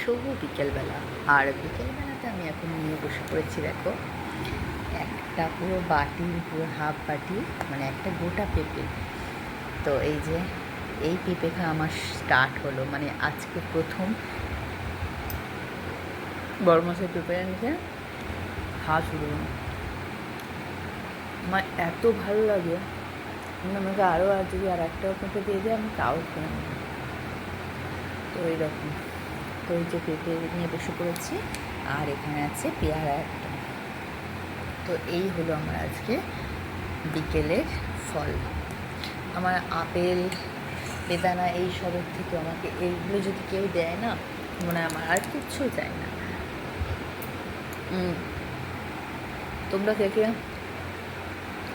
শুভ বিকেলবেলা। আর বিকেলবেলাতে আমি এখন নিয়ে বসে পড়েছি, দেখো একটা পুরো বাটির, পুরো হাফ বাটি, মানে একটা গোটা পেঁপে। তো এই যে এই পেঁপে খাওয়া আমার স্টার্ট হলো, মানে আজকে প্রথম বড় মাছের পেঁপে এনেছে, খাওয়া শুরু হলো। আমার এত ভালো লাগে, মানে আমাকে আরও আর যদি আর একটাও পেঁপে দিয়ে দেয় আমি তাও খেয়ে নেব। তো এইরকম, তো এই যে পেঁপে নিয়ে বসে পড়েছি, আর এখানে আছে পেয়ারা একটা। তো এই হলো আমার আজকে বিকেলের ফল। আমার আপেল, বেদানা এইসবের থেকে আমাকে এইগুলো যদি কেউ দেয় না, মনে হয় আমার আর কিচ্ছু চাই না। তোমরা কে কে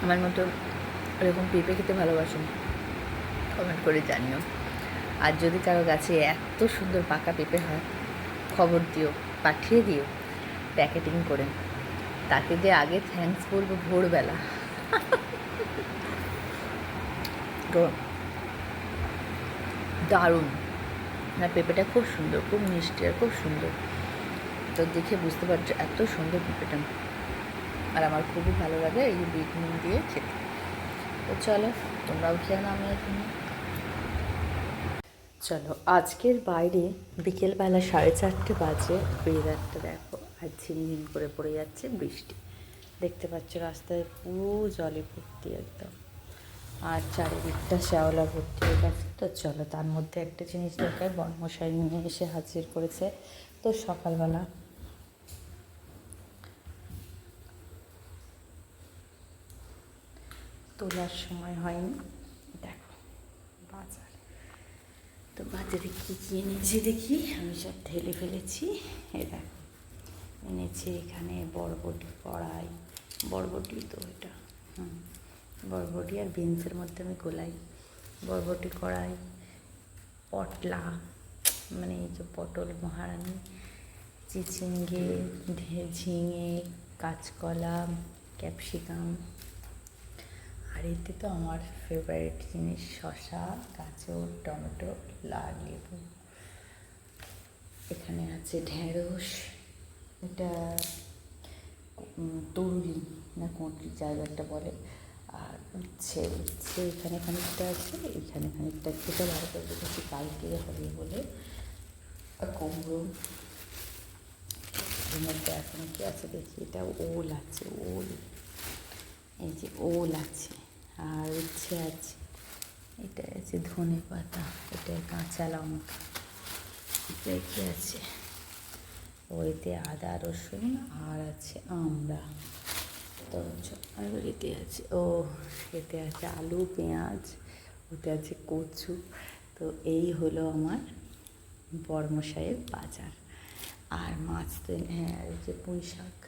আমার মতো এরকম পেঁপে খেতে ভালোবাসো, কমেন্ট করে জানিও। আর যদি কারো গাছে এত সুন্দর পাকা পেঁপে হয়, খবর দিও, পাঠিয়ে দিও প্যাকেটিং করে। তাকে যে আগে থ্যাঙ্কস বলবো ভোরবেলা। তো দারুণ না, পেঁপেটা খুব সুন্দর, খুব মিষ্টি আর খুব সুন্দর। তো দেখে বুঝতে পারছো এত সুন্দর পেঁপেটা। আর আমার খুবই ভালো লাগে এই বিট নুন দিয়ে খেতে। তো চলো তোমরাও খেয়ে নাও, আমি এখানে। চলো, আজকের বাইরে বিকেলবেলা 4:30 বাজে, ওয়েদারটা দেখো, আর ঝিমঝিম করে পড়ে যাচ্ছে বৃষ্টি। দেখতে পাচ্ছ রাস্তায় পুরো জলে ভর্তি একদম, আর চারিদিকটা শ্যাওলা ভর্তি হয়ে গেছে। তো চলো, তার মধ্যে একটা জিনিস দরকার, বর্মশাই নিয়ে এসে হাজির করেছে। তো সকালবেলা তোলার সময় হয়নি, দেখো বাজার। তো বাজারে কী কী এনেছি দেখি, আমি সব ঢেলে ফেলেছি। এ দেখো এনেছি এখানে বরবটি কড়াই, বরবটি তো এটা, বরবটি আর বিনসের মধ্যে আমি গোলাই। বরবটি কড়াই, পটলা মানে এই যে পটল মহারানি, চিচিঙ্গে, ঝিঙে, কাঁচকলা, ক্যাপসিকাম, আর এতে তো আমার ফেভারিট জিনিস শসা, গাজর, টমেটো, লাল লেবু। এখানে আছে ঢেঁড়স, এটা তরুলি না কোঁটলি জায়গাটা বলে, আর উচ্ছে এখানে খানিকটা আছে, এখানে খানিকটা, খেতে ভালো করে রেখেছি কালকে হবে বলে। আর কুমড়ো, এর মধ্যে এখন কি আছে দেখি, এটা ওল আছে, ওল, এই যে ওল আছে, আর উচ্ছে আছে, এটা আছে ধনে পাতা, এটা কাঁচা লঙ্কা, এটা কি আছে ওইতে আদা রসুন, আর আছে আমড়া। তো আর এতে আছে এতে আছে আলু পেঁয়াজ, ওতে আছে কচু। তো এই হলো আমার বর্মশাইয়ের বাজার। আর মাছ তো হ্যাঁ, এই যে পুঁই শাক।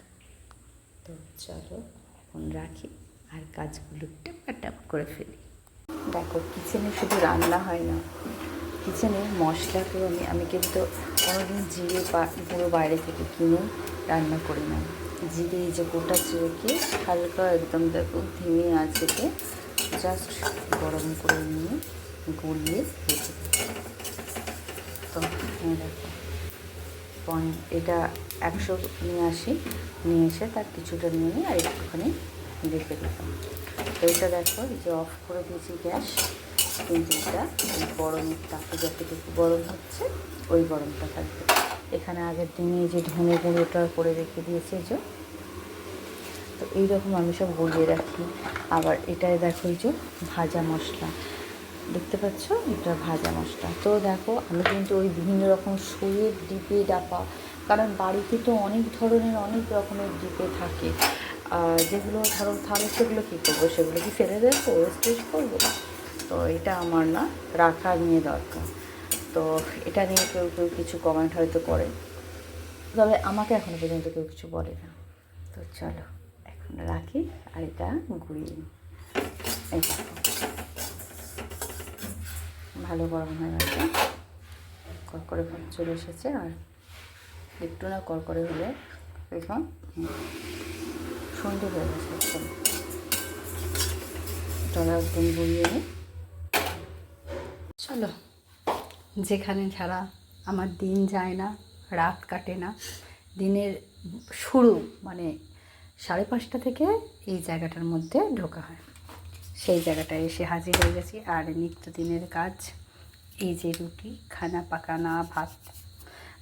তো চলো এখন রাখি আর কাজগুলো টাপ করে ফেলি। দেখো, কিচেনে শুধু রান্না হয় না, কিচেনের মশলাকেও আমি কিন্তু কোনোদিন জিরে পুরো বাইরে থেকে কিনে রান্না করি না। জিরে এই যে গোটা জিরেকে হালকা একদম দেখো ধিমে আঁচেতে জাস্ট গরম করে নিয়ে গলিয়ে রেখে দিই। তো দেখো এটা 100 নিয়ে আসি, নিয়ে এসে তার কিছুটা নিয়ে আর একটুখানি রেখে দিতাম। তো এটা দেখো এই যে অফ করে দিয়েছি গ্যাস, কিন্তু এটা এই গরমের তাপে যতটুকু গরম হচ্ছে ওই গরমটা থাকবে। এখানে আগের দিনে যে ধনে গুঁড়োটা করে রেখে দিয়েছে যে, তো এইরকম আমি সব গলিয়ে রাখি। আবার এটাই দেখো এই যে ভাজা মশলা, দেখতে পাচ্ছ এটা ভাজা মশলা। তো দেখো আমি কিন্তু ওই বিভিন্ন রকম শোয়ের ডিপে ডাপা, কারণ বাড়িতে তো অনেক ধরনের অনেক রকমের ডিপে থাকে, যেগুলো ধরো তাহলে সেগুলো কী করবো, সেগুলো কি ফেলে দেবো, ওয়েস্টেজ করবো? তো এটা আমার না রাখা নিয়ে দরকার। তো এটা নিয়ে কেউ কেউ কিছু কমেন্ট হয়তো করে, তবে আমাকে এখনও পর্যন্ত কেউ কিছু বলে না। তো চলো এখন রাখি আর এটা ঘুরিয়ে নিই। এই ভালো গরম হয়ে গেছে, কড়কড়ে ভাব চলে এসেছে, আর একটু না কড়কড়ে হলে এখন সন্ধে হয়ে গেছে একদম। তলা একদম গড়িয়ে নিই। চলো, যেখানে ছাড়া আমার দিন যায় না, রাত কাটে না, দিনের শুরু মানে 5:30 থেকে এই জায়গাটার মধ্যে ঢোকা হয়। সেই জায়গাটায় এসে হাজির হয়ে গেছি। আর নিত্যদিনের কাজ এই যে রুটি, খানা পাকানা, ভাত,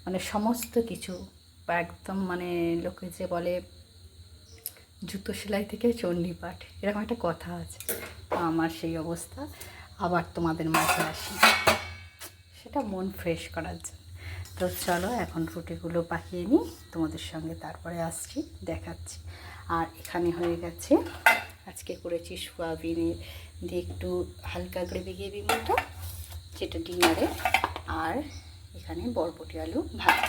মানে সমস্ত কিছু একদম, মানে লোকে যে বলে জুতো সেলাই থেকে চণ্ডীপাঠ, এরকম একটা কথা আছে। আমার সেই অবস্থা। আবার তোমাদের মাঝে আসি সেটা মন ফ্রেশ করার জন্য। তো চলো এখন রুটিগুলো পাকিয়ে নিই, তোমাদের সঙ্গে তারপরে আসছি, দেখাচ্ছি। আর এখানে হয়ে গেছে, আজকে করেছি সোয়াবিনের দিয়ে একটু হালকা গ্রেভি গ্রেভি মতো, যেটা ডিনারে। আর এখানে বরবটি আলু ভাত।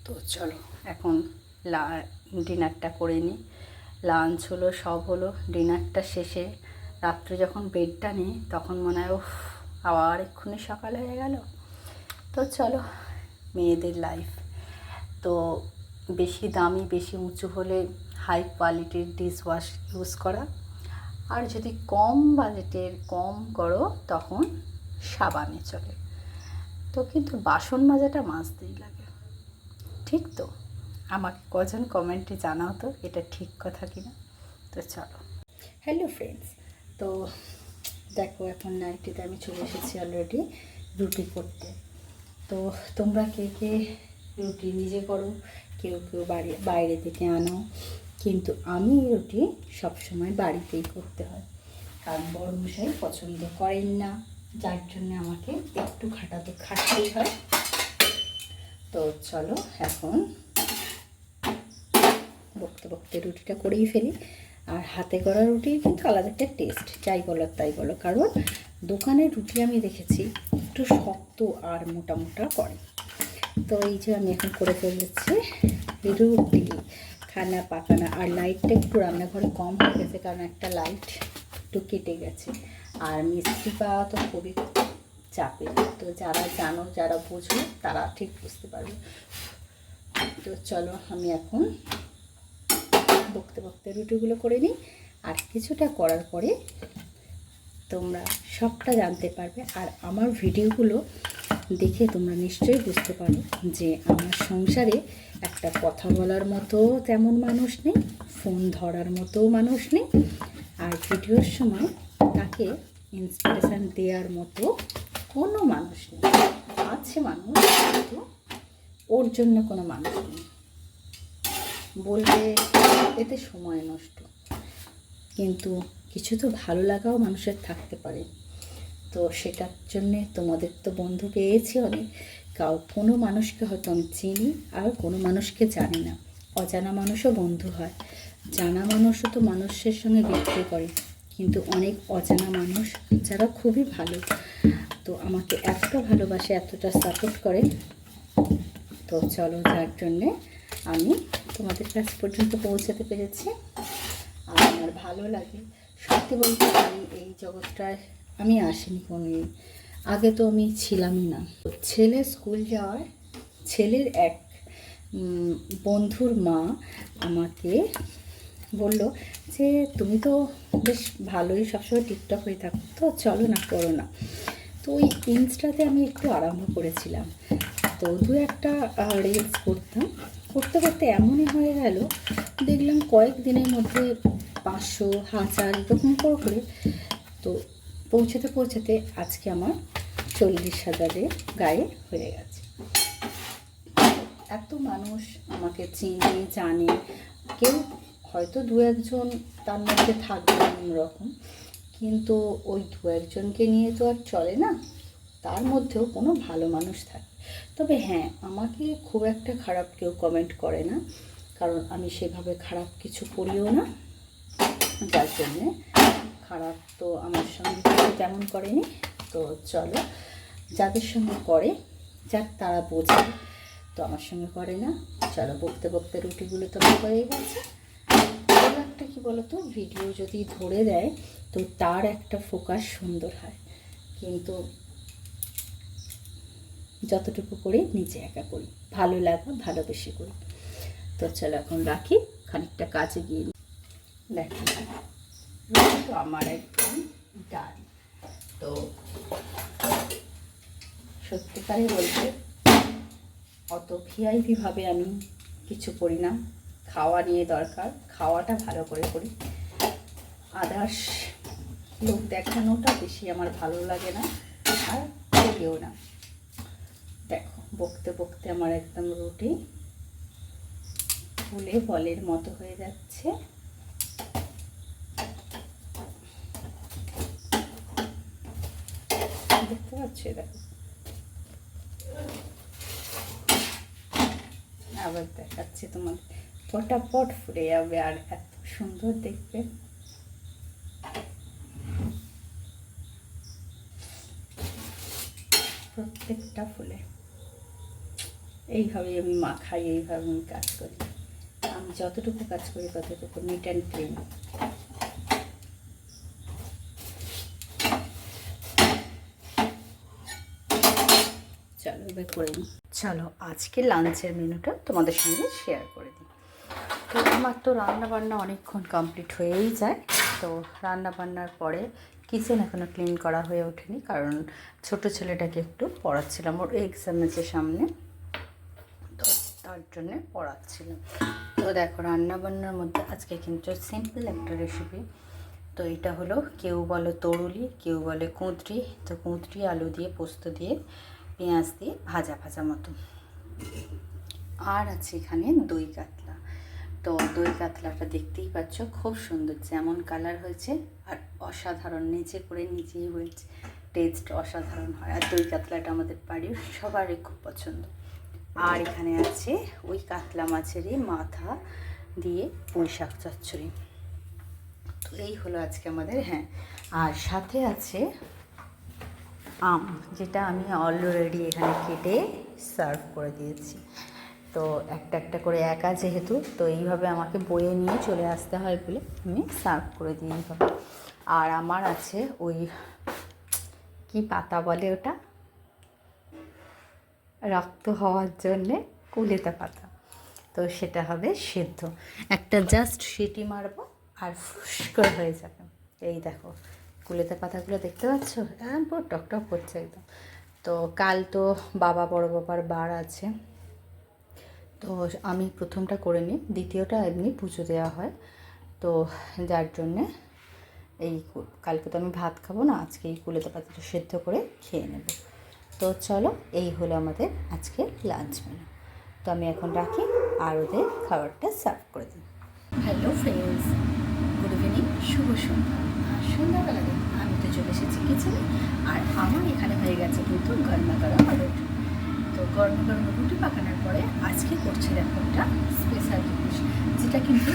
তো চলো এখন ডিনারটা করে নিই। লাঞ্চ হলো, সব হলো, ডিনারটা শেষে রাত্রে যখন বেডটা নিই তখন মনে হয় উফ, আবার এক্ষুনি সকাল হয়ে গেল। তো চলো, মেয়েদের লাইফ তো বেশি দামি বেশি উঁচু হলে হাই কোয়ালিটির ডিশওয়াশ ইউজ করা, আর যদি কম বাজেটের কম করো তখন সাবানে চলে। তো কিন্তু বাসন মাজাটা মাজতেই লাগে, ঠিক তো? আমাকে কজন কমেন্টে জানাও তো এটা ঠিক কথা কিনা। তো চলো, হ্যালো ফ্রেন্ডস, তো দেখো এখন নাইটিতে আমি চলে এসেছি অলরেডি রুটি করতে। তো তোমরা কে কে রুটি নিজে করো, কেউ কেউ বাইরে থেকে আনো, কিন্তু আমি রুটি সবসময় বাড়িতেই করতে হয়, কারণ বড়মশাই পছন্দ করেন না, যার জন্য আমাকে একটু খাটতেই হয়। তো চলো এখন বকতে বকতে রুটিটা করেই ফেলি। আর হাতে করা রুটি কিন্তু আলাদা একটা টেস্ট, যাই বলো তাই বলো, কারণ দোকানের রুটি আমি দেখেছি একটু শক্ত আর মোটা মোটা করে। তো এই যে আমি এখন করে ফেলেছি রুটি, খানা পাকানা। আর লাইটটা একটু রান্নাঘরে কম হয়ে গেছে, কারণ একটা লাইট একটু কেটে গেছে। আর মিস্ত্রি পাওয়া তো খুবই চাপের। তো যারা জানো, যারা বোঝো, তারা ঠিক বুঝতে পারবে। তো চলো আমি এখন বকতে বকতে রুটিগুলো করে নিই। আর কিছুটা করার পরে তোমরা সবটা জানতে পারবে। আর আমার ভিডিওগুলো দেখে তোমরা নিশ্চয়ই বুঝতে পারো যে আমার সংসারে একটা কথা বলার মতো তেমন মানুষ নেই, ফোন ধরার মতো মানুষ নেই, আর ভিডিওর সময় তাকে ইন্সপিরেশান দেওয়ার মতো কোনো মানুষ নেই। আছে মানুষ, কিন্তু ওর জন্য কোনো মানুষ নেই। বলবে এতে সময় নষ্ট, কিন্তু কিছু তো ভালো লাগাও মানুষের থাকতে পারে। তো সেটার জন্যে তোমাদের তো বন্ধু পেয়েছি অনেক। কোনো মানুষকে হয়তো আমি চিনি, আর কোনো মানুষকে জানি না। অজানা মানুষও বন্ধু হয়, জানা মানুষও তো মানুষের সঙ্গে বিক্রি করে, কিন্তু অনেক অজানা মানুষ যারা খুবই ভালো, তো আমাকে এতটা ভালোবাসে, এতটা সাপোর্ট করে। তো চলো, যার জন্যে আমি তোমাদের কাছ পর্যন্ত পৌঁছাতে পেরেছি। আর আমার ভালো লাগে। সত্যি বলতে আমি এই জগৎটায় আমি আসিনি কোনোদিন, আগে তো আমি ছিলামই না। ছেলে স্কুল যাওয়ার, ছেলের এক বন্ধুর মা আমাকে বলল যে তুমি তো বেশ ভালোই সবসময় টিকটক হয়ে থাকো, তো চলো না, করো না। তো ওই ইনস্টাতে আমি একটু আরম্ভ করেছিলাম। তো একটা রিলস করতে করতে এমনই হয়ে গেল, দেখলাম কয়েক দিনের মধ্যে 500, 1000 এরকম করে তো পৌঁছাতে পৌঁছাতে আজকে আমার 40,000-এর গায়ে হয়ে গেছে। এত মানুষ আমাকে চিনে জানে, কেউ হয়তো 2-1জন তার মধ্যে থাকবে অন্যরকম, কিন্তু ওই 2-1জনকে নিয়ে তো আর চলে না, তার মধ্যেও কোনো ভালো মানুষ থাকে। তবে হ্যাঁ, আমাকে খুব একটা খারাপ কেউ কমেন্ট করে না, কারণ আমি সেভাবে খারাপ কিছু করিও না, যার জন্যে খারাপ তো আমার সঙ্গে কিছু তেমন করেনি। তো চলো, যাদের সঙ্গে করে যাক তারা বোঝে, তো আমার সঙ্গে করে না। চলো, বকতে বকতে রুটিগুলো তো হয়ে গেছে। একটা কী বলো তো, ভিডিও যদি ধরে দেয় তো তার একটা ফোকাস সুন্দর হয়, কিন্তু যতটুকু করি নিজে একা করি, ভালো লাগা ভালোবেসে করি। তো চলো এখন রাখি, খানিকটা কাজে গিয়ে দেখি। তো আমার একদম ডাল। তো সত্যিকারে বলতে অত ভিআইপিভাবে আমি কিছু করি না, খাওয়া নিয়ে দরকার, খাওয়াটা ভালো করে করি। আদার্স লোক দেখানোটা বেশি আমার ভালো লাগে না, আর করিও না। দেখো বকতে বকতে আমার একদম রুটি ফুলে বলের মতো হয়ে যাচ্ছে। দেখতে পাচ্ছ? দেখো আবার দেখাচ্ছি তোমাদের, ফটাফট ফুলে যাবে আর এত সুন্দর দেখবে। প্রত্যেকটা ফুলে এইভাবেই আমি মাখাই, এইভাবে আমি কাজ করি। আমি যতটুকু কাজ করি ততটুকু নিট অ্যান্ড ক্লিন। চলো এবার করে নিই। চলো আজকে লাঞ্চের মেনুটা তোমাদের সঙ্গে শেয়ার করে দিই। তো আমার তো রান্নাবান্না অনেকক্ষণ কমপ্লিট হয়েই যায়। তো রান্নাবান্নার পরে কিচেন এখনও ক্লিন করা হয়ে ওঠেনি, কারণ ছোট ছেলেটাকে একটু পড়াচ্ছিলাম, ওর এক্সাম আছে সামনে, তো তার জন্যে পড়াচ্ছিলাম। তো দেখো রান্নাবান্নার মধ্যে আজকে কিন্তু সিম্পল একটা রেসিপি। তো এটা হলো, কেউ বলে তরুলি, কেউ বলে কুঁদরি। তো কুঁদরি আলু দিয়ে, পোস্ত দিয়ে, পেঁয়াজ দিয়ে ভাজা ভাজা মতো। আর আছে এখানে দই কাতলা। তো দই কাতলাটা দেখতেই পাচ্ছ, খুব সুন্দর, যেমন কালার হয়েছে আর অসাধারণ, নিচে করে নিজেই হয়েছে, টেস্ট অসাধারণ হয়। আর দই কাতলাটা আমাদের বাড়ির সবারই খুব পছন্দ। আর এখানে আছে ওই কাতলা মাছেরই মাথা দিয়ে পুঁই শাক চচ্চড়ি। তো এই হলো আজকে আমাদের। হ্যাঁ, আর সাথে আছে আম, যেটা আমি অলরেডি এখানে কেটে সার্ভ করে দিয়েছি। তো একটা একটা করে একা যেহেতু, তো এইভাবে আমাকে বয়ে নিয়ে চলে আসতে হয় বলে আমি সার্ভ করে দিই এইভাবে। আর আমার আছে ওই কি পাতা বলে ওটা, রক্ত হওয়ার জন্যে কুলেতা পাতা। তো সেটা হবে সেদ্ধ, একটা জাস্ট সিটি মারবো আর ফুস করে হয়ে যাবে। এই দেখো কুলেতা পাতাগুলো দেখতে পাচ্ছ, পুরো টকটক করছে একদম। তো কাল তো বড় বাবার বার আছে, তো আমি প্রথমটা করে নিই, দ্বিতীয়টা এমনি পুজো দেওয়া হয়। তো যার জন্যে এই কালকে তো আমি ভাত খাবো না, আজকে এই কুলেতা পাতাটা সেদ্ধ করে খেয়ে নেব। তো চলো এই হলো আমাদের আজকে লাঞ্চ মেনু। তো আমি এখন রাখি আর ওদের খাবারটা সার্ভ করে দিই। হ্যালো ফ্রেন্ডস, গুড ইভিনিং, শুভ সন্ধ্যা। আর সন্ধ্যাবেলা আমি তো চলে এসেছি কিচেনে, আর আমার এখানে হয়ে গেছে কিন্তু গরমা গরম রুটি। তো গরম গরম রুটি পাকানোর পরে আজকে করছি দেখো একটা স্পেশাল জিনিস, যেটা কিন্তু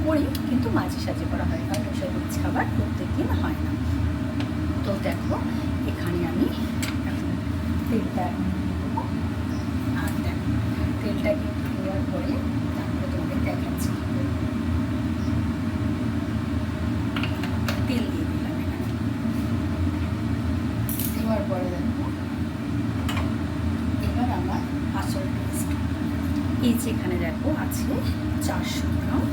করি কিন্তু মাঝে সাঝে করা হয়, কারণ ওসব খাবার প্রত্যেক দিন হয় না। তো দেখো এখানে আমি তেলটা দেবো, আর দেখো তেলটা কিন্তু দেওয়ার পরে তারপরে তোমাদের দেখাচ্ছি। তেল দিয়ে দিলাম এখানে, দেওয়ার পরে দেখো এবার আমার আসল টেস্ট। এই যে এখানে দেখো আছে 400 গ্রাম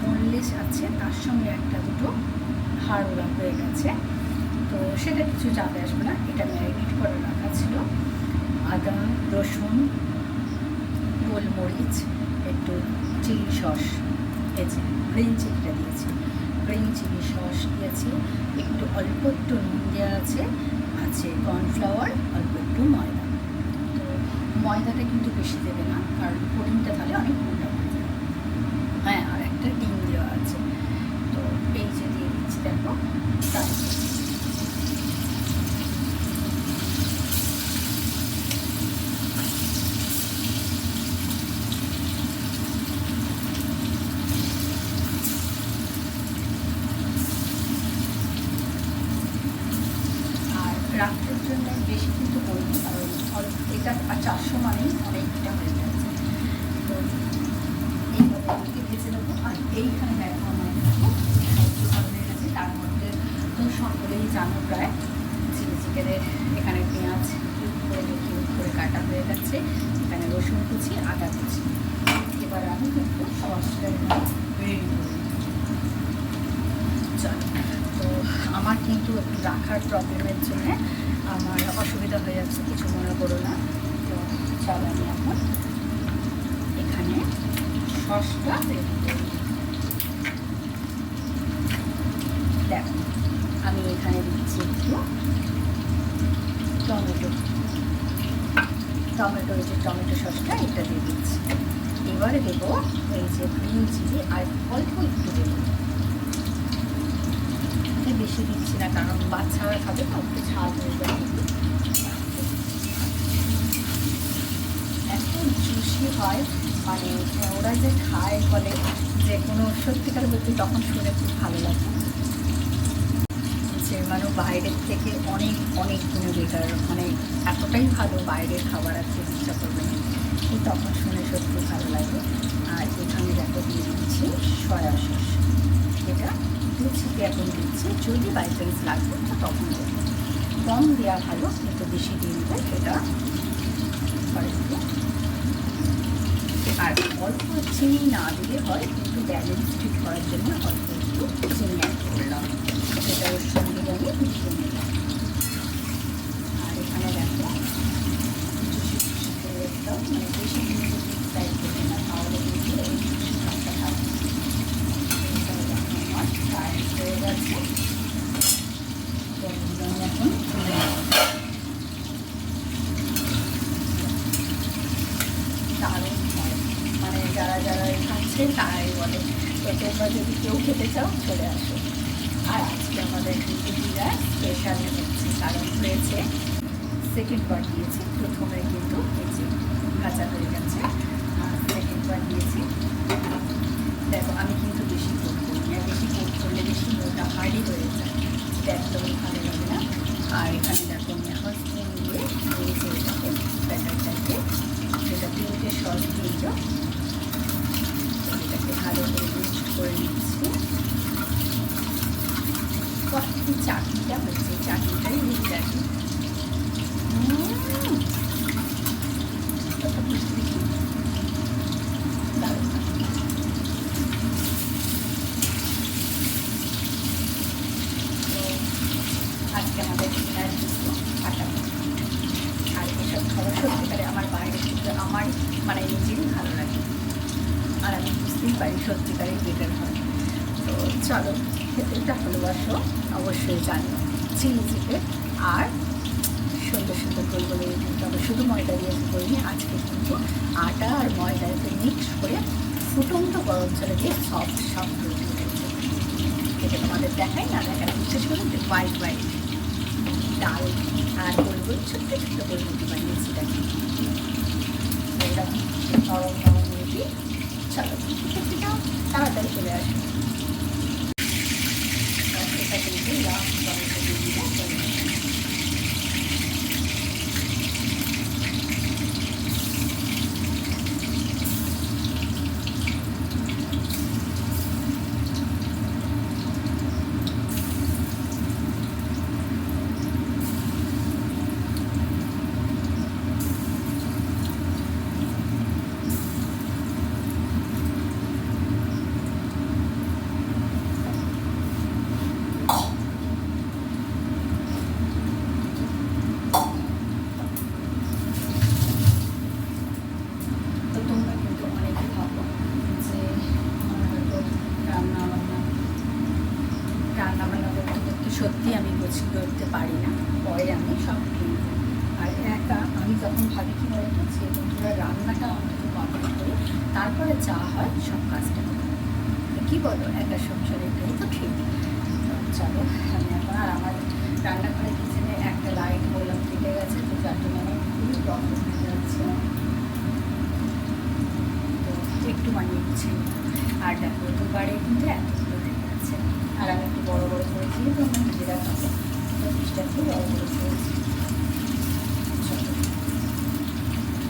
মল্লিশ আছে, তার সঙ্গে একটা দুটো হাড় ওরা হয়ে গেছে। তো সেটা কিছু যাবে আসবে না, এটা ম্যারিনেট করে রাখা ছিল। আদা, রসুন, গোলমরিচ, একটু চিলি সস, দিয়েছি গ্রিন চিলিটা দিয়েছি, গ্রিন চিলি সস দিয়েছি, একটু অল্প একটু নুন দেওয়া আছে, আছে কর্নফ্লাওয়ার, অল্প একটু ময়দা। তো ময়দাটা কিন্তু বেশি দেবে না, কারণ পুডিংটা তাহলে অনেক মোটা হয়ে যাবে। হ্যাঁ, আর একটা ডিম দেওয়া আছে। তো এই যে দিয়ে দিচ্ছি দেখো, রাত্রের জন্য বেশি কিন্তু করিনি, কারণ এটা 400 মানেই অনেকটা হয়ে যাচ্ছে। তো এইভাবে আমাকে ভেজে নেবো। আর এইখানে দেখো আমার সবজি ভালো হয়ে গেছে, তার মধ্যে তো সকলেই জানো প্রায় চিলি চিকেনের এখানে পেঁয়াজ কিউব করে কাটা হয়ে গেছে, এখানে রসুন কুচি, আদা কুচি। এবার আমি কিন্তু সসটা রেডি করি। চলো, তো আমার কিন্তু রাখার প্রবলেমের জন্য আমার অসুবিধা হয়ে যাচ্ছে, কিছু মনে করো না। তো চলো আমি এখন এখানে সসটা রেডি করি। দেখো আমি এখানে দিচ্ছি একটু টমেটো, এই যে টমেটো সসটা এটা দিয়ে দিচ্ছি। এবারে দেবো এই যে গ্রিন চিলি আর অল্প একটু দেবো, বেশি দিচ্ছি না কারণ বাচ্চারা খাবে তো একটু ঝাল হয়ে যাবে। এত জুসি হয়, মানে ওরা যে খায় বলে যে কোনো সত্যিকার বলতে তখন শুনে খুব ভালো লাগে যে মানে বাইরের থেকে অনেক অনেক গুণে বেটার, মানে এতটাই ভালো বাইরের খাবার আর খেতে ইচ্ছা করবে না, তখন শুনে সত্যি ভালো লাগে। আর এখানে দেখো দিয়ে দিচ্ছি সয়া সস, এটা লুচিতে এখন দিচ্ছি, যদি বাই চান্স লাগবে তো তখন দেবো। কম দেওয়া ভালো, কিন্তু বেশি দিয়ে দেবে সেটা করে দেবো। আর অল্প চিনি না দিলে হয়, কিন্তু ব্যালেন্স ঠিক করার জন্য অল্প একটু চিনি অ্যাড করলাম, সেটা ওর সঙ্গে আমি মিশিয়ে নিলাম। আর এখানে দেখো একদম মানে বেশি কিন্তু টাইপ করবে না, তাহলে কিন্তু এই ভাতটা থাকবে। আমার ফ্রাই হয়ে গেছে, আমি এখন দারুণ হয়, মানে যারা যারা খাচ্ছে তারাই বলে। তো তোমরা যদি কেউ খেতে চাও চলে আসো। আর আজকে আমাদের কিন্তু ডিনার স্পেশাল হচ্ছে, কারণ হয়েছে সেকেন্ড বার দিয়েছি, প্রথমে কিন্তু এই যে ভাজা হয়ে গেছে, সেকেন্ড বার দিয়েছি। দেখো আমি কিন্তু বেশি কোট করি না, বেশি কোট করলে বেশি মোটা হার্ডি হয়ে যায়, সেটা একদমই ভালো লাগে না। আর এখানে দেখো আমি এখন স্পুন দিয়ে নিয়েছি এটাকে ব্যাটারটাকে, সেটা তিনটে সস দিয়ে যাও, এটাকে ভালো করে মিক্স করে নিচ্ছি। কি চাটনিটা হচ্ছে, চাটনিটাই হয়ে যাচ্ছে দারুণ। আজকে আমাদের ডিনার কিন্তু ফাটাবো। আর এসব খাবার সত্যিকারে আমার বাইরে কিন্তু আমার মানে নিজেরই ভালো লাগে, আর আমি বুঝতেই পারি সত্যিকারেই বেটার হয়। তো চলো, খেতেটা ভালোবাসো অবশ্যই জানো, চিলি চিকেন আর সুন্দর সুন্দর গোল গোল কিন্তু আমরা শুধু ময়দা দিয়ে করিনি, আজকে কিন্তু আটা আর ময়দাকে মিক্স করে ফুটন্ত গরম জলে দিয়ে সব রুটি উঠেছে। এটা তোমাদের দেখাই না দেখাই, বিশেষ করে হোয়াইট ডাল আর গোল গোল ছোট্ট ছোট্ট গোল রুটি বানিয়েছি। দেখি নরম নরম রুটি। চলো খেতে তাড়াতাড়ি চলে আসবে। এটা কিন্তু লাস্ট গরমটা দিয়ে দিলে চলে আসবে। সত্যি আমি গোছিয়ে করতে পারি না, পরে আমি সব কিনি। আর একা আমি তখন ভাবি কী বলতো যে বন্ধুরা রান্নাটা অন্তত কমপ্লিট করি, তারপরে যা হয় সব কাজটা করি। কী বলো, একা সংসারে এটাই তো ঠিক। চলো আমি এখন, আর আমার রান্নাঘরে কিচেনে একটা লাইট বললাম কেটে গেছে, তো যার জন্য আমার খুবই প্রবলেম হয়ে যাচ্ছে, তো একটু বানিয়ে গুছিয়ে নিই। আর দেখো দুবারে কিন্তু এতগুলো হয়ে গেছে, আর আমি একটু বড়ো বড়ো করেছি, তো আমার নিজেরা খাবো, তো পিসটা একটু বড়ো বড়ো করেছি।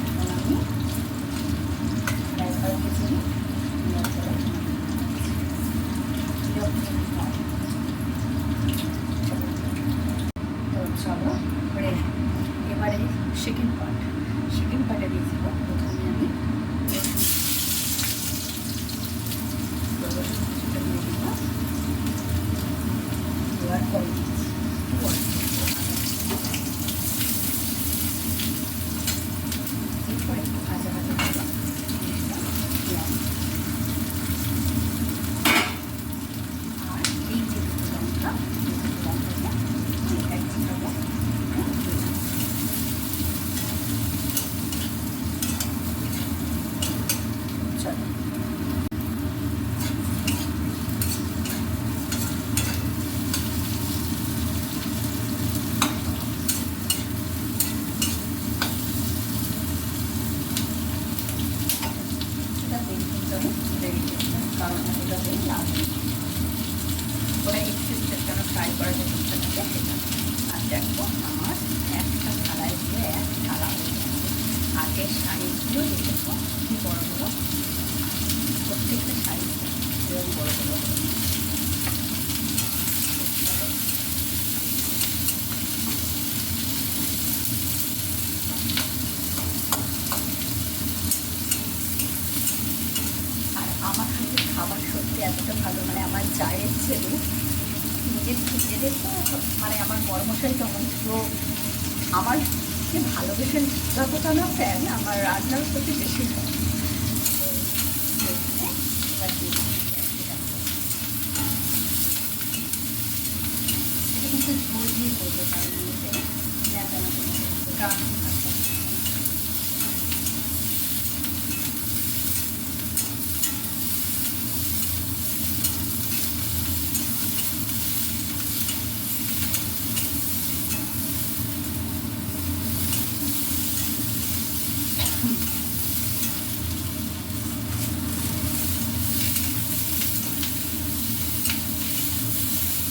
এখন আমি একবার ভেজে নিই, তো চলো এবারে সেকেন্ড পার্টে দিয়ে দেবো। প্রথমে আমি দেওয়ার পরে রেডি করলাম, কারণ এতটা তেল লাগবে, ওরা একটু কেন ফ্রাই করা যে জিনিসটা থাকে সেটা। আর দেখো আমার একটা থালায় দিয়ে এক থালা হয়ে গেছে। আগের সাইজগুলো দেখেছো কি বড় বড়, প্রত্যেকটা সাইজ এরকম বড় বড়। আর আমার হাতের খাবার সত্যি এতটা ভালো, মানে আমার চায়ের ছেলে নিজেদের তো মানে আমার বড়মশাই কেমন তো আমার যে ভালোবেসে যতটা না ফ্যান, আমার রান্নার প্রতি বেশি ফ্যান। এটা কিন্তু ঝোল দিয়ে করবো, কারণ গান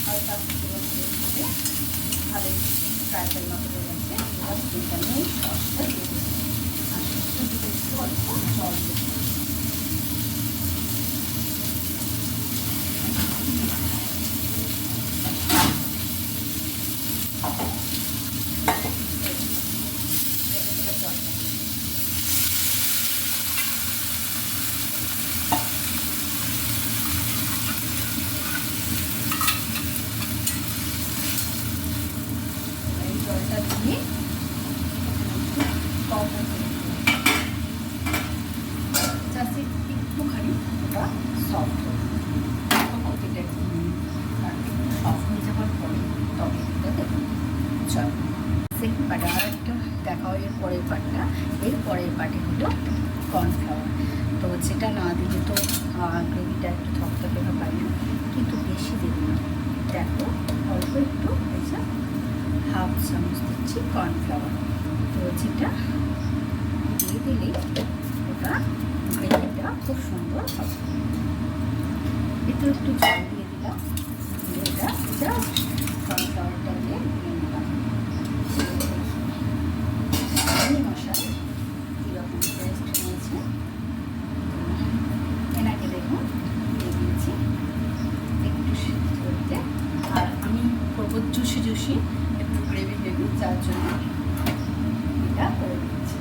হালকা ভালোই ফ্রাইডের মতো হয়ে যাচ্ছে। এবার সেখানে সসটা দিয়ে দেবো, আর সসটা দিতে একটু অল্প জল দেবো। জলটা দিয়ে যাতে একটুখানি ওটা সফট হবে, কপিটা সফট হয়ে যাওয়ার পরে টমেটোটা দেবো। চল সেকেন্ড পার্ট আর একটা দেখাও, এর পরের পার্টটা। এর পরের পার্টে হলো কর্নফ্লাওয়ার। তো যেটা না দিলে তো গ্রেভিটা একটু থকথকে পাই না, কিন্তু বেশি দেবো না। দেখো অল্প একটু হয়েছে, হাফ চামচ দিচ্ছি কর্নফ্লাওয়ার। তো যেটা দিয়ে দিলেই ওটা গ্রেভিটা খুব সুন্দর হবে। এতে একটু জল দিয়ে দিলাম, এটা জাস্ট কর্নফ্লাওয়ারটা দিয়ে দিয়ে নিলাম। মশলা কীরকম টেস্ট হয়েছে এনাকে দেখুন দিয়ে দিয়েছি একটু ধরতে। আর আমি করবো জুসি জুসি একটু গ্রেভি গ্রেভি, যার জন্য এটা করে দিচ্ছি।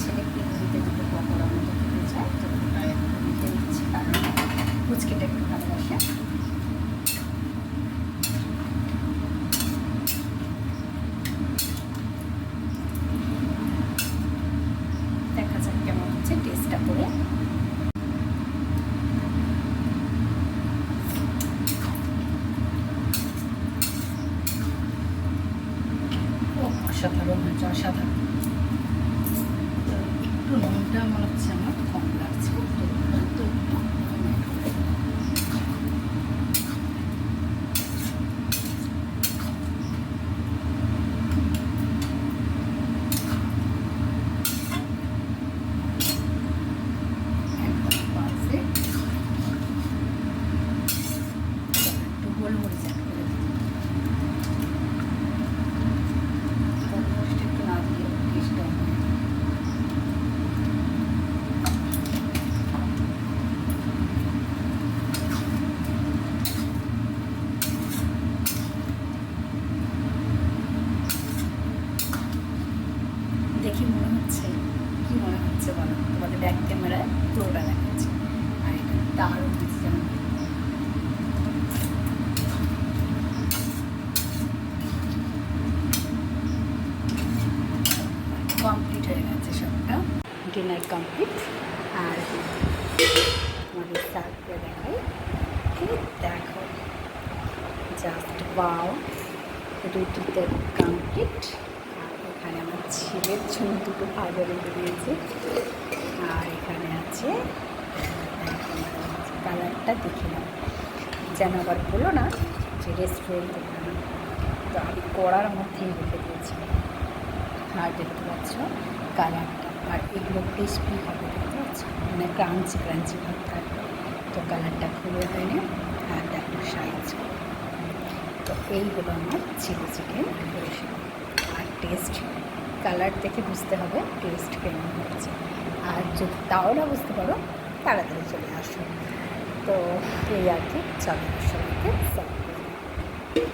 ছেলেকে দিতে দুটো পকোড়া মতো খেতে চাই, তো ওটা একটু দিতে দিচ্ছি, কারণ ফুচকেটা একটু ভালোবাসে। দেখা যাক কেমন হচ্ছে টেস্টটা করে। অসাধারণ হয়েছে, অসাধারণ। একটু নুনটা মনে হচ্ছে আমার কম লাগছে, তো একটু একদম পারফেক্ট। একটু গোলমরিচ অ্যাড করে দিই, গোলমরিচটা একটু না দিলে টেস্টটা দেখি মনে হচ্ছে, কি মনে হচ্ছে বলো, তোমাদের ব্যাক ক্যামেরায় পুরোটা দেখাচ্ছে। আর এটা দারুণ হচ্ছে, যেমন কমপ্লিট হয়ে গেছে সবটা, ডিনার কমপ্লিট। আর আমাদের সার্ভ করে দেখাই, দেখো জাস্ট ওয়াও, রুটিতে কমপ্লিট। আর এখানে আমার ছেলের জন্য দুটো ভাজা রেখে দিয়েছে, আর এখানে আছে কালারটা দেখে নাও, যেন আবার বলো না যে রেস্টুরেন্টে খানা। তো আমি কড়ার মধ্যেই রেখে দিয়েছি। আর দেখতে পাচ্ছ কালারটা, আর এগুলো ক্রিসপি হবে, দেখতে পাচ্ছ, মানে ক্রাঞ্চি ক্রাঞ্চি ভাব থাকবে। তো কালারটা খুবই হয়নি, আর দেখো সাইজ। তো এইগুলো আমার চিলি চিকেন রেসিপি। আর টেস্ট, কালার দেখে বুঝতে হবে টেস্ট কেমন হয়েছে। আর যদি তাও না বুঝতে পারো তাড়াতাড়ি চলে আসো। তো এই আর কি, চলে সবাইকে সার্ভ করে দিই।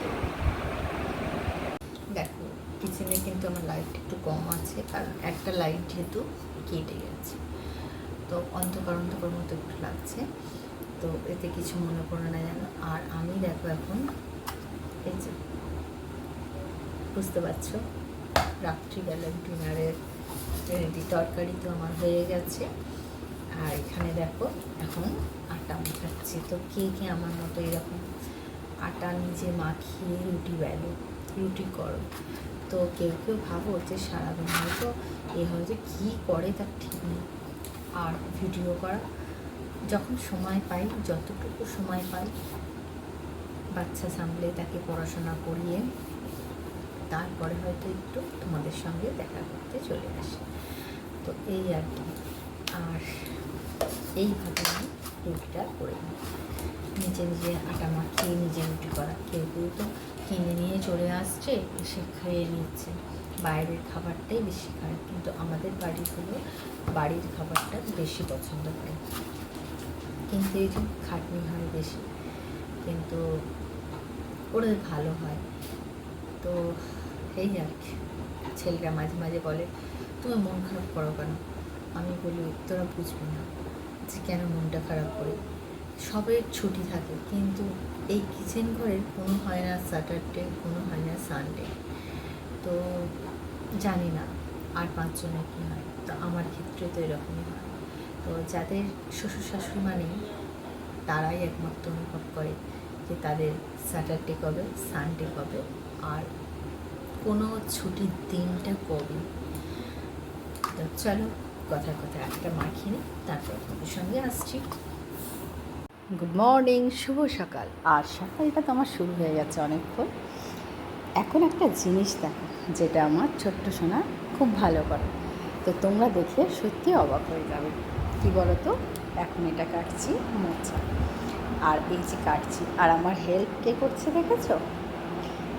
দেখো কিচেনে কিন্তু আমার লাইট একটু কম আছে, কারণ একটা লাইট যেহেতু কেটে গেছে, তো অন্ধকার অন্ধকার মতো একটু লাগছে। তো এতে কিছু মনে করো না যেন। আর আমি দেখো এখন এই যে বুঝতে পারছো রাত্রিবেলার ডিনারের রেডি। তরকারি তো আমার হয়ে গেছে, আর এখানে দেখো এখন আটা মাখাচ্ছি। তো কে কে আমার মতো এরকম আটা নিজে মাখিয়ে রুটি বেলো, রুটি করো? তো কেউ কেউ ভাবো যে সারাদিন হয়তো এ হয় যে কী করে তার ঠিক নেই। আর ভিডিও করা যখন সময় পাই, যতটুকু সময় পাই, বাচ্চা সামলে তাকে পড়াশোনা করিয়ে তারপরে হয়তো একটু তোমাদের সঙ্গে দেখা করতে চলে আসি। তো এই আর কি। আর এইভাবে আমি রুটিটা করে নিই, নিজে নিজে আটা মাখিয়ে নিজে রুটি করা। কেউ কেউ তো কিনে নিয়ে চলে আসছে, এসে খেয়ে নিচ্ছে, বাইরের খাবারটাই বেশি খায়। কিন্তু আমাদের বাড়িগুলো বাড়ির খাবারটা বেশি পছন্দ করে। কিন্তু এই যে খাটনি হয় বেশি, কিন্তু ওদের ভালো হয়। তো এই আর কি। ছেলেরা মাঝে মাঝে বলে তুমি মন খারাপ করো কেন? আমি বলি তোরা বুঝবি না যে কেন মনটা খারাপ করি। সবের ছুটি থাকে, কিন্তু এই কিচেন ঘরের কোনো হয় না স্যাটারডে, কোনো হয় না সানডে। তো জানি না আর পাঁচজনের কী হয়, তো আমার ক্ষেত্রে তো এরকমই হয়। তো যাদের শ্বশুর শাশুড়ি মানে তারাই একমাত্র অনুভব করে যে তাদের স্যাটারডে কবে, সানডে কবে, আর কোনো ছুটির দিনটা কবে। তো চলো কথায় কথায় একটা মাখিয়ে নিই, তারপর তোমাদের সঙ্গে আসছি। গুড মর্নিং, শুভ সকাল। আর সকালটা তো আমার শুরু হয়ে গেছে অনেকক্ষণ। এখন একটা জিনিস দেখো যেটা আমার ছোট্ট সোনা খুব ভালো করে। তো তোমরা দেখে সত্যি অবাক হয়ে যাবে। কি বলো তো, এখন এটা কাটছি মোচা, আর এই যে কাটছি, আর আমার হেল্প কে করছে দেখেছো?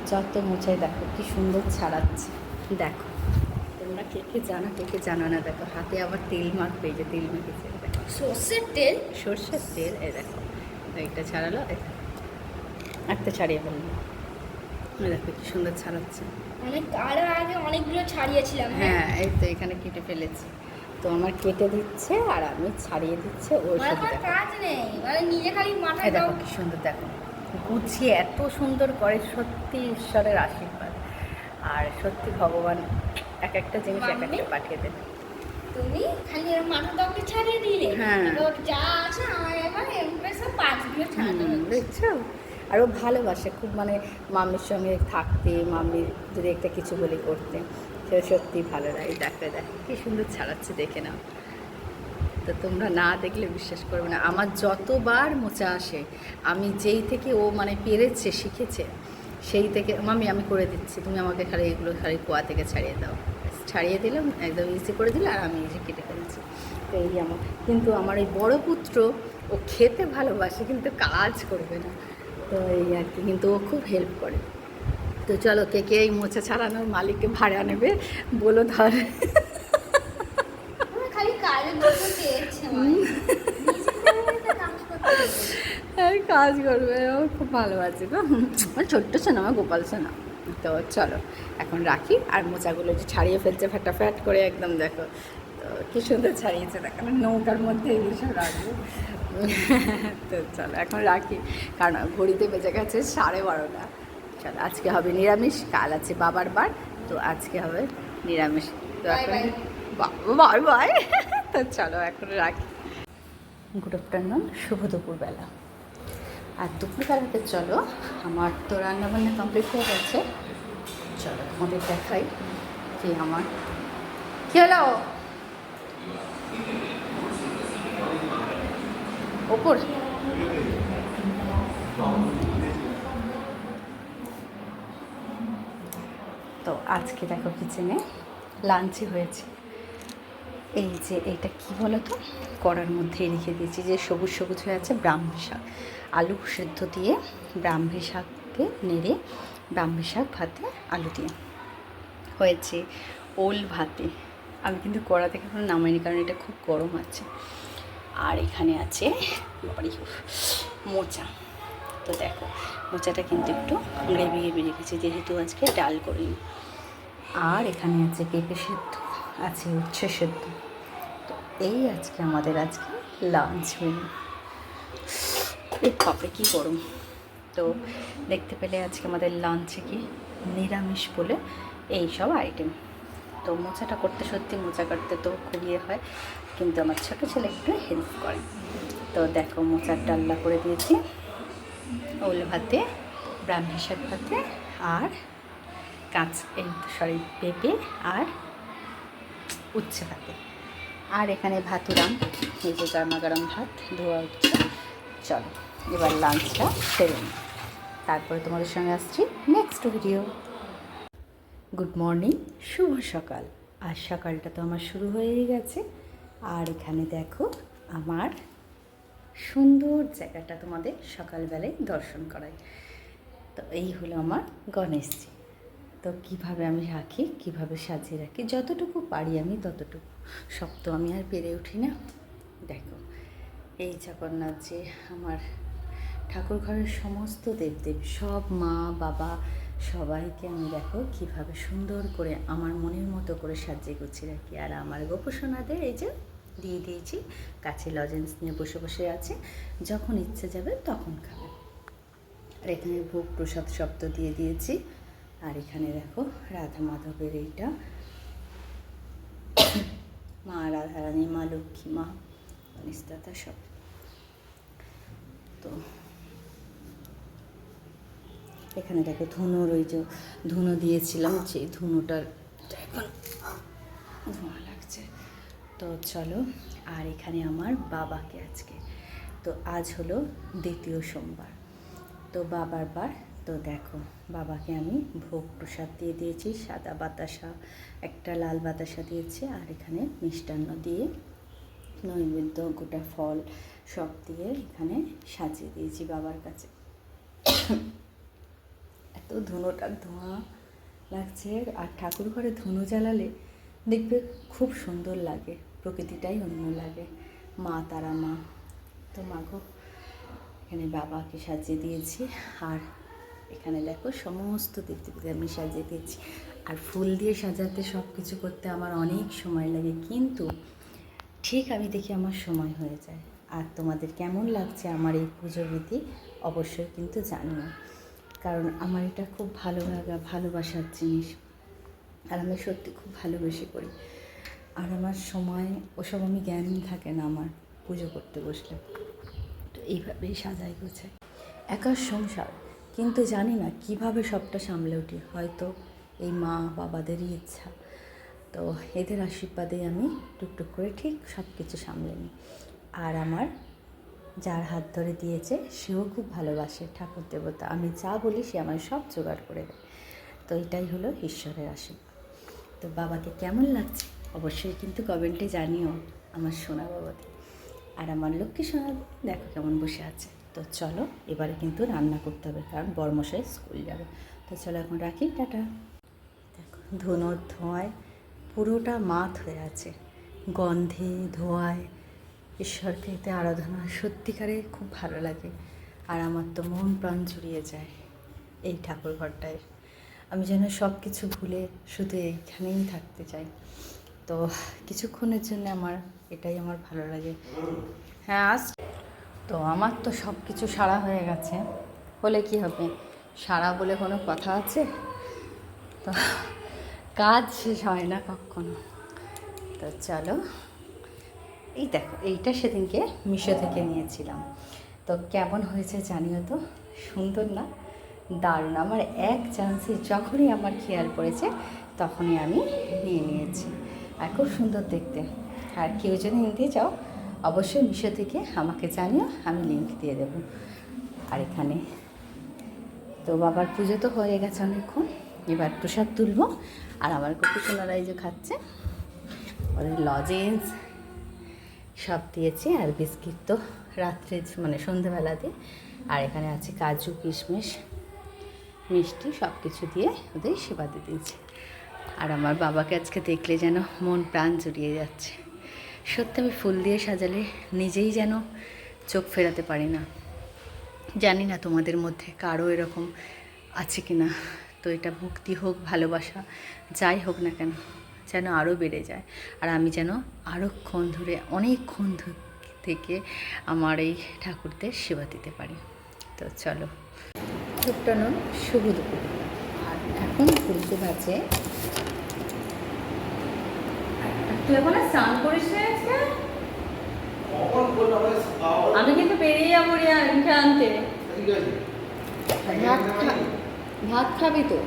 যত মোচাই দেখো কি সুন্দর ছাড়াচ্ছে। দেখো তোমরা কে কে জানো, কে কে জানো না, দেখো হাতে আবার তেল মাখবে, এই যে তেল মেখেছে, দেখো সর্ষের তেল, সর্ষের তেল। এই দেখো এইটা ছাড়ালো, একটা ছাড়িয়ে ফেললো, দেখো কি সুন্দর ছাড়াচ্ছে। অনেক আরও আগে অনেকগুলো ছাড়িয়েছিলাম। হ্যাঁ এই তো এখানে কেটে ফেলেছি, তো আমার কেটে দিচ্ছে আর আমি ছাড়িয়ে দিচ্ছে। ওর সাথে দেখো কাজ নেই, মানে নিজে খালি মাথায় দেখো কি সুন্দর, দেখো গুছিয়ে এত সুন্দর করে, সত্যি ঈশ্বরের আশীর্বাদ। আর সত্যি ভগবান এক একটা জিনিস এক একটা পাঠিয়ে দেন। তুমি খালি এর মাথাটাকে ছাড়িয়ে দিলে, হ্যাঁ যা আছে আমার এবার এমপ্রেসে 5 দিয়ে ছাড়ানো দেখছো। আর ও ভালোবাসে খুব, মানে মাম্মির সঙ্গে থাকতে, মাম্মির যদি একটা কিছু বলে করতে, সে সত্যি ভালো লাগে। দেখো দেখো কি সুন্দর ছাড়াচ্ছে, দেখে নাও। তো তোমরা না দেখলে বিশ্বাস করবে না, আমার যতবার মোচা আসে, আমি যেই থেকে ও মানে পেরেছে শিখেছে, সেই থেকে মামি আমি করে দিচ্ছি, তুমি আমাকে খালি এগুলো খালি কোয়া থেকে ছাড়িয়ে দাও। ছাড়িয়ে দিলাম, একদম ইজি করে দিলে, আর আমি ইজি কেটে ফেলছি। তো এই আমার, কিন্তু আমার এই বড় পুত্র, ও খেতে ভালোবাসে কিন্তু কাজ করবে না। তো এই আর কি, কিন্তু ও খুব হেল্প করে। তো চলো কে কে এই মোচা ছাড়ানোর মালিককে ভাড়া নেবে বলো ধর। খালি কাজে বসে দিয়েছে কাজ করবে, ও খুব ভালোবাসে গো, আমার ছোট্ট সোনা, আমার গোপাল সোনা। তো চলো এখন রাখি, আর মোচাগুলো যে ছাড়িয়ে ফেলছে ফাটাফাট করে একদম, দেখো তো কী সুন্দর ছাড়িয়েছে, দেখো নৌকার মধ্যে এইসব রাখবো। তো চলো এখন রাখি, কারণ ঘড়িতে বেজে গেছে 12:30। চলো আজকে হবে নিরামিষ, কাল আছে বাবার বার, তো আজকে হবে নিরামিষ। তো এখন বাই বাই। তো চলো এখন রাখি। গুড আফটারনুন, শুভ দুপুরবেলা। আর দুপুরবেলাতে চলো আমার তো রান্নাবান্না কমপ্লিট হয়ে গেছে। চলো তোমাদের দেখাই যে আমার কী হলো ওপর। তো আজকে দেখো কিচেনে লাঞ্চে হয়েছে এই যে এটা কি বলো তো, কড়ার মধ্যেই রেখে দিয়েছি যে সবুজ সবুজ হয়ে আছে ব্রাহ্মী শাক, আলু সেদ্ধ দিয়ে ব্রাহ্মী শাককে নেড়ে ব্রাহ্মী শাক ভাতে আলু দিয়ে হয়েছে। ওল ভাতে আমি কিন্তু কড়া থেকে কোনো নামাইনি, কারণ এটা খুব গরম আছে। আর এখানে আছে বাড়ি মোচা। তো দেখো মোচাটা কিন্তু একটু গ্রেভি গ্রেভি রেখেছি, যেহেতু আজকে ডাল করিনি। আর এখানে আছে পেঁপে সেদ্ধ, আছে উচ্ছে সেদ্ধ। তো এই আজকে আমাদের আজকে লাঞ্চ মেনু। বাপরে কী গরম। তো দেখতে পেলে আজকে আমাদের লাঞ্চে কি নিরামিষ বলে এই সব আইটেম। তো মোচাটা করতে সত্যি মোচা কাটতে তো খুব ইয়ে হয়, কিন্তু আমার ছোটো ছেলে একটু হেল্প করে। তো দেখো মোচার ডাল্লা করে দিয়েছি, ওল ভাতে, ব্রাহ্মী শাক ভাতে, আর পেঁপে আর উচ্ছে ভাতে। আর এখানে ভাতুরাম, এই যে গরমা গরম ভাত ধোয়া উঠছে। চলো এবার লাঞ্চটা সেরে নিই, তারপরে তোমাদের সঙ্গে আসছি নেক্সট ভিডিও। গুড মর্নিং, শুভ সকাল। আর সকালটা তো আমার শুরু হয়েই গেছে। আর এখানে দেখো আমার সুন্দর জায়গাটা তোমাদের সকালবেলায় দর্শন করাই। তো এই হলো আমার গণেশজি। তো কীভাবে আমি রাখি, কীভাবে সাজিয়ে রাখি, যতটুকু পারি আমি ততটুকু, সব তো আমি আর পেরে উঠি না। দেখো এই জগন্নাথ যে আমার ঠাকুর ঘরের সমস্ত দেবদেব, সব মা বাবা সবাইকে আমি দেখো কীভাবে সুন্দর করে আমার মনের মতো করে সাজিয়ে গুছিয়ে রাখি। আর আমার গোপসোনাদের এই যে দিয়ে দিয়েছি, কাছে লজেন্স নিয়ে বসে বসে আছে, যখন ইচ্ছে যাবে তখন খাবে। আর এখানে ভোগ প্রসাদ শব্দ দিয়ে দিয়েছি। আর এখানে দেখো রাধা মাধবের এইটা, মা রাধারানী, মা লক্ষ্মী, মা নিস্তাতা সব। তো এখানে দেখো ধুনোর ওই যে ধুনো দিয়েছিলাম, যে ধুনোটার এখন ধোঁয়া লাগছে। তো চলো, আর এখানে আমার বাবাকে আজকে, তো আজ হলো দ্বিতীয় সোমবার, তো বাবার বার। তো দেখো বাবাকে আমি ভোগ প্রসাদ দিয়ে দিয়েছি, সাদা বাতাসা, একটা লাল বাতাসা দিয়েছি, আর এখানে মিষ্টান্ন দিয়ে নৈবেদ্য, গোটা ফল সব দিয়ে এখানে সাজিয়ে দিয়েছি বাবার কাছে। এত ধুনোটার ধোঁয়া লাগছে, আর ঠাকুর ঘরে ধুনো জ্বালালে দেখবে খুব সুন্দর লাগে, প্রকৃতিটাই অন্য লাগে। মা তারা মা, তো মাগো এখানে বাবাকে সাজিয়ে দিয়েছি। আর এখানে দেখো সমস্ত দেবদেবীদের আমি সাজিয়ে দিয়েছি। আর ফুল দিয়ে সাজাতে সব কিছু করতে আমার অনেক সময় লাগে, কিন্তু ঠিক আমি দেখি আমার সময় হয়ে যায়। আর তোমাদের কেমন লাগছে আমার এই পুজো বিধি অবশ্যই কিন্তু জানিও, কারণ আমার এটা খুব ভালো লাগা, ভালোবাসার জিনিস। আর আমি সত্যি খুব ভালোবেসে করি। আর আমার সময় ওসব আমি জ্ঞানই থাকে না আমার পুজো করতে বসলে। তো এইভাবেই সাজাই গোছাই, একা সংসার, কিন্তু জানি না কিভাবে সবটা সামলে উঠি। হয়তো এই মা বাবাদেরই ইচ্ছা, তো এদের আশীর্বাদে আমি টুকটুক করে ঠিক সব কিছু সামলে নিই। আর আমার যার হাত ধরে দিয়েছে সেও খুব ভালোবাসে ঠাকুর দেবতা, আমি যা বলি সে আমার সব জোগাড় করে দেয়। তো এটাই হলো ঈশ্বরের আশীর্বাদ। তো বাবাকে কেমন লাগছে অবশ্যই কিন্তু কমেন্টে জানিও আমার সোনা বাবাকে। আর আমার লক্ষ্মী সোনা দেখো কেমন বসে আছে। তো চলো এবারে কিন্তু রান্না করতে হবে, কারণ বড়মশাই স্কুল যাবে। তো চলো এখন রাখি, টাটা। দেখো ধুনোর ধোঁয়ায় পুরোটা মাত হয়ে আছে, গন্ধে ধোঁয়ায় ঈশ্বরকে এতে আরাধনা সত্যিকারে খুব ভালো লাগে। আর আমার তো মন প্রাণ জুড়িয়ে যায় এই ঠাকুর ঘরটায়, আমি যেন সব কিছু ভুলে শুধু এইখানেই থাকতে চাই। তো কিছুক্ষণের জন্য এটাই আমার ভালো লাগে। হ্যাঁ আস, তো আমার তো সব কিছু সারা হয়ে গেছে, বলে কি হবে, সারা বলে কোনো কথা আছে? তো কাজ শেষ হয় না কখনো। তো চলো, এই দেখো এইটা সেদিনকে মিশো থেকে নিয়েছিলাম, তো কেমন হয়েছে জানিও তো, সুন্দর না? দারুণ। আমার এক চান্সে যখনই আমার খেয়াল পড়েছে তখনই আমি নিয়ে নিয়েছি, আর খুব সুন্দর দেখতে। আর কেউ যদি নিতে চাও অবশ্যই মিশো থেকে আমাকে জানিও, আমি লিঙ্ক দিয়ে দেবো। আর এখানে তো বাবার পুজো তো হয়ে গেছে অনেকক্ষণ, এবার প্রসাদ তুলবো। আর আমার কপিসোনারা এই যে খাচ্ছে, ওদের লজেন্স সব দিয়েছি, আর বিস্কিট তো রাত্রে মানে সন্ধেবেলা দিয়ে। আর এখানে আছে কাজু কিশমিশ মিষ্টি সব কিছু দিয়ে ওদের সেবা দিয়ে দিয়েছি। আর আমার বাবাকে আজকে দেখলে যেন মন প্রাণ জুড়িয়ে যাচ্ছে। সত্যি আমি ফুল দিয়ে সাজালে নিজেই যেন চোখ ফেরাতে পারি না। জানি না তোমাদের মধ্যে কারো এরকম আছে কি না। তো এটা ভক্তি হোক, ভালোবাসা যাই হোক না কেন, যেন আরও বেড়ে যায়। আর আমি যেন আরোক্ষণ ধরে, অনেকক্ষণ থেকে আমার এই ঠাকুরদের সেবা দিতে পারি। তো চলো, ছোট্ট নন, শুভ দুপুর। আর এখন ঘুরতে বাজে, তুই এখন স্নান করিস না আজকে? আমি কিন্তু বেরিয়ে যাবো রে মুখে আনতে। ভাত খাবি তো?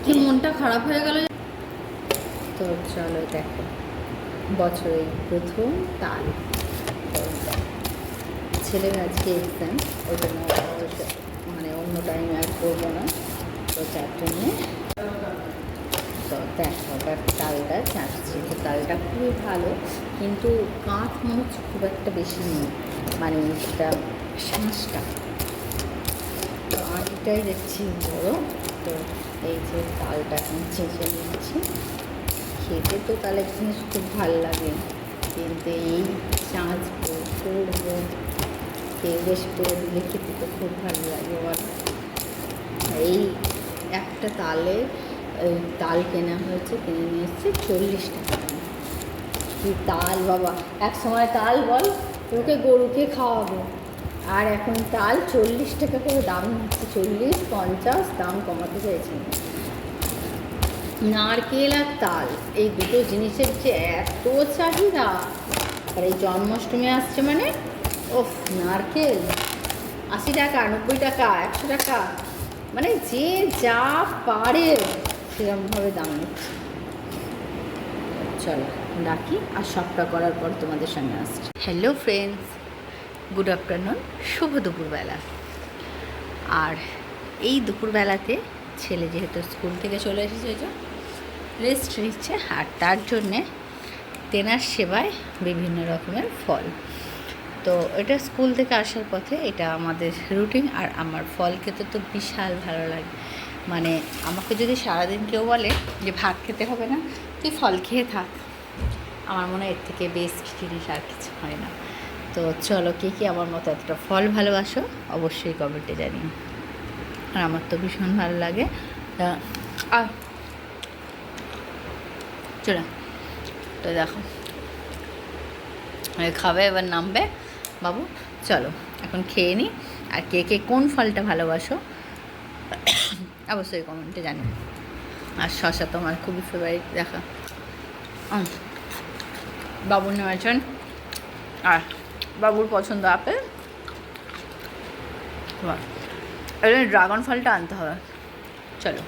কি মনটা খারাপ হয়ে গেল। তো চলো দেখো, বছরের প্রথম তাল। ছেলের আজকে এক্সাম, ওই জন্য মানে অন্য টাইমে আর করবো না, তো যার জন্যে। তো দেখো এবার তালটা চাটছি। তো তালটা খুবই ভালো, কিন্তু কাঁচ মনে হচ্ছে খুব একটা বেশি নেই, মানে সেটা শ্বাসটা। তো আঁটিটাই দেখছি বড়ো। তো এই যে তালটা এখন চেঁচে নিচ্ছি। খেতে তো তালের জিনিস খুব ভালো লাগে, কিন্তু এই চাঁচবো করবো, কেউ বেশ করে দিলে খেতে তো খুব ভালো লাগে। আবার এই একটা তালে তাল কেনা হয়েছে, কিনে নিয়ে এসছে 40 টাকা। কি তাল বাবা, এক সময় তাল বল তোকে গরুকে খাওয়াবো, আর এখন তাল 40 টাকা করে দাম হচ্ছে। 40-50 দাম কমাতে চাইছেন। নারকেল আর তাল এই দুটো জিনিসের যে এত চাহিদা। আর এই জন্মাষ্টমী আসছে মানে ওফ, নারকেল 80 টাকা, 90 টাকা, 100 টাকা, মানে যে যা পারে সেরকমভাবে দাম নিচ্ছে। চলো ডাকি, আর সবটা করার পর তোমাদের সঙ্গে আসছি। হ্যালো ফ্রেন্ডস, গুড আফটারনুন, শুভ দুপুরবেলা। আর এই দুপুরবেলাতে ছেলে যেহেতু স্কুল থেকে চলে এসেছে, রেস্ট নিচ্ছে, আর তার জন্যে তেনার সেবায় বিভিন্ন রকমের ফল। তো এটা স্কুল থেকে আসার পথে এটা আমাদের রুটিন। আর আমার ফল খেতে তো বিশাল ভালো লাগে। মানে আমাকে যদি সারাদিন কেউ বলে যে ভাত খেতে হবে না, তুই ফল খেয়ে থাক, আমার মনে হয় এর থেকে বেস্ট জিনিস আর কিছু হয় না। তো চলো, কে কে আমার মতো এতটা ফল ভালোবাসো অবশ্যই কমেন্টে জানিও। আর আমার তো ভীষণ ভালো লাগে। আর চলো, তো দেখো খাবে, এবার নামবে বাবু। চলো এখন খেয়ে নিই। আর কে কে কোন ফলটা ভালোবাসো অবশ্যই কমেন্টে জানিও। আর শশা তো আমার খুবই ফেভারিট। দেখা বাবুর নেওয়াছেন, আর বাবুর পছন্দ আপেল। এবার ড্রাগন ফলটা আনতে হবে। চলো।